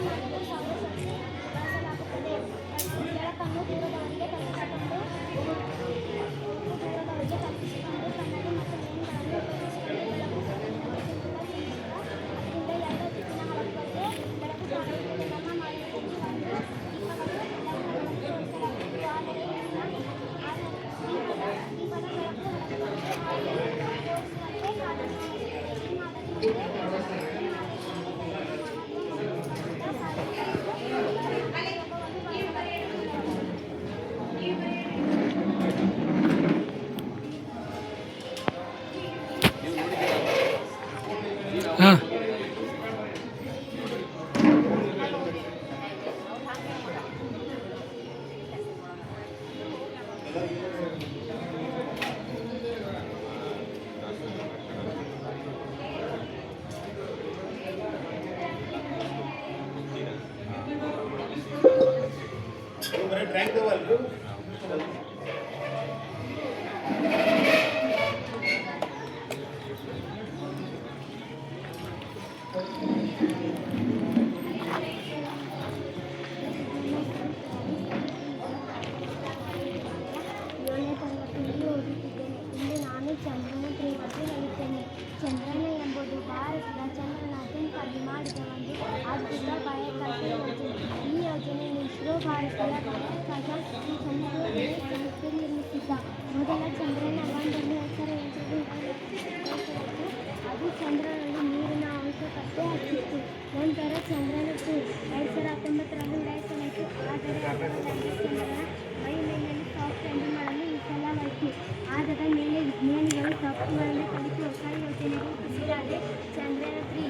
ಮಾಡಲು ಸೌರಶಕ್ತಿ ಬಳಸಲಾಗುತ್ತದೆ. ಬೆಳಕನ್ನು ದೂರದವರೆಗೆ ತಪ್ಪಿಸಿಕೊಂಡು ಕನ್ನಡಿ ಮತ್ತು ಲೇನ್ಗಳನ್ನು ಉಪಯೋಗಿಸಿಕೊಂಡು ಬೆಳಕು ಸೂರ್ಯನಿಂದ ಕೇಂದ್ರದಿಂದ ಅದರಿಂದ ಎರಡು ದಿಕ್ಕಿನ ಹರಡುವಂತೆ ಬೆಳಕು ಸಾಗುವುದನ್ನು ಮಾಡುವುದನ್ನು ಒಂದು ದೀಪಗಳು ಎಲ್ಲವನ್ನೂ ತೋರಿಸಲಾಗುವುದು. ಆದರೆ ದೀಪದ ಬೆಳಕು ಹೊರಗುವಂತೆ ತೋರಿಸುವಂತೆ ಕಾರಣವಾಗಿದೆ. ಈ ಮಾದರಿ ಹಾಂ ಚಂದ್ರನ ಬಗ್ಗೆ ಹೇಳುತ್ತೇನೆ. ಚಂದ್ರನ ಎಂಬುದು ಭಾರತದ ಚಂದ್ರನಾದ್ಯಂತ ಮಾಡಿದ ಒಂದು ಅದ್ಭುತ ಬಾಹ್ಯಾಕಾಶ ಯೋಜನೆ. ಈ ಯೋಜನೆಯನ್ನು ಇಸ್ರೋ ಭಾರತೀಯ ಬಾಹ್ಯಾಕಾಶ ಸಂಶೋಧನೆ ಸಂಸ್ಥೆ ನಿರ್ಮಿಸಿದ ಮೊದಲ ಚಂದ್ರನ ಲ್ಯಾಂಡರ್ನ ಹೆಸರು ಅದು ಚಂದ್ರನಲ್ಲಿ ನೀರಿನ ಅಂಶ ಪತ್ತೆ ಹಚ್ಚಿತ್ತು. ನಂತರ ಚಂದ್ರನ 2019ರಲ್ಲಿ ಉಡಾಯಿಸಲಾಯಿತು. ಆದರೆ ಚಂದ್ರನ ಮೈಮೇಲಿನಲ್ಲಿ ಸಾಫ್ಟ್ ಲ್ಯಾಂಡಿಂಗ್ ಮಾಡಲು ವಿಫಲವಾಯಿತು. ಆದ ಮೇಲೆ ವಿಜ್ಞಾನಿಗಳು ಸಾಫ್ಟ್ವೇರ್ನ ಕುರಿತು ಹೊಸ ಯೋಜನೆ ರೂಪಿಸಿದ್ದಾರೆ. ಚಂದ್ರಯಾನ್ 3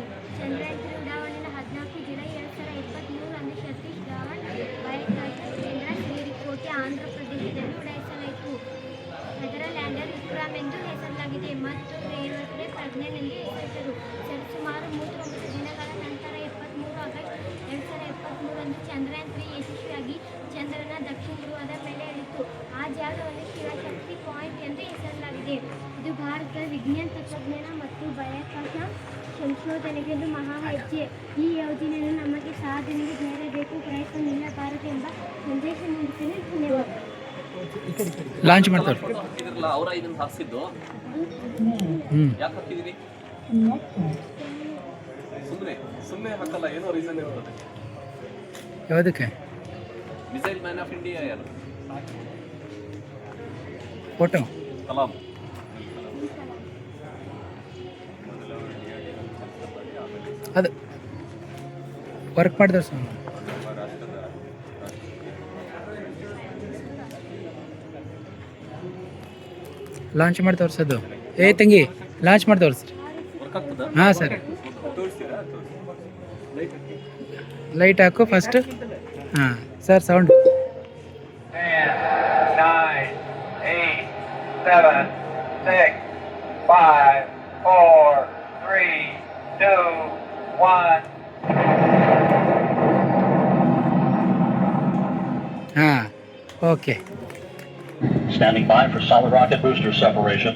ಉಡಾವಣೆಯ 14 ಜುಲೈ 2023 ಸತೀಶ್ ಧವನ್ ಬಾಹ್ಯಾಕಾಶ ಕೇಂದ್ರ ಶ್ರೀಹರಿಕೋಟೆ ಆಂಧ್ರ ಪ್ರದೇಶದಲ್ಲಿ ಉಡಾಯಿಸಲಾಯಿತು. ಅದರ ಲ್ಯಾಂಡರ್ ವಿಕ್ರಮ್ ಎಂದು ಹೆಸರಾಗಿದೆ ಮತ್ತು ರೇವರ್ಗೆ ಪ್ರಜ್ಞಾನ್ ಎಂದು ಹೆಸರಿಟ್ಟರು. ಸುಮಾರು 39 ದಿನಗಳ ನಂತರ 23 ಆಗಸ್ಟ್ 2023 ಚಂದ್ರಯಾನ್ 3 ಯಶಸ್ವಿಯಾಗಿ ಚಂದ್ರನ ದಕ್ಷಿಣ ಧ್ರುವದ ಮೇಲೆ ಇಳಿತು. ಆ ಜಾಗವನ್ನು ಶಿವಶಕ್ತಿ ಪಾಯಿಂಟ್ ಎಂದು ಹೆಸರಾಗಿದೆ. ಇದು ಭಾರತದ ವಿಜ್ಞಾನ, ತಂತ್ರಜ್ಞಾನ ಮತ್ತು ಬಾಹ್ಯಾಕಾಶ ಸಂಶೋಧನೆಗೆ ಒಂದು ಮಹಾ ಹೆಜ್ಜೆ. ಈ ಯೋಜನೆಯನ್ನು ನಮಗೆ ಸಾಧನೆಗೆ ಧೈರ್ಯ ಬೇಕು, ಪ್ರಯತ್ನ ನಿಲ್ಲಬಾರದು ಎಂಬ ಸಂದೇಶ ನೀಡುತ್ತೇನೆ. ಧನ್ಯವಾದ. ಲಾಂಚ್ ಮಾಡ್ತಾರೆ. ಅವರ ಇದನ್ನು ಹಾರಿಸಿದ್ದು ಯಾಕೆ ಹಾಕಿದೀವಿ? ಸುಮ್ಮನೆ ಹಾಕಲ್ಲ, ಏನೋ ರೀಸನ್ ಇರ್ತದೆ. ಯಾವುದಕ್ಕೆ? ಮಿಸೈಲ್ ಮ್ಯಾನ್ ಆಫ್ ಇಂಡಿಯಾ ಯಾರು? ಫೋಟೋ ಕಲಾಂ. ಅದು ವರ್ಕ್ ಮಾಡಿದ್ರೆ ಸರ್ ಲಾಂಚ್ ಮಾಡಿ ತೋರಿಸೋದು. ತಂಗಿ ಲಾಂಚ್ ಮಾಡಿ ತೋರಿಸ್ರಿ. ಹಾಂ ಸರ್, ಲೈಟ್ ಹಾಕು ಫಸ್ಟ್. ಹಾಂ ಸರ್, ಸೌಂಡ್. 10, 9, 8, 7, 6, 5, 4, 3, 2, 1. ಹಾಂ, okay. Standing by for solid rocket booster separation.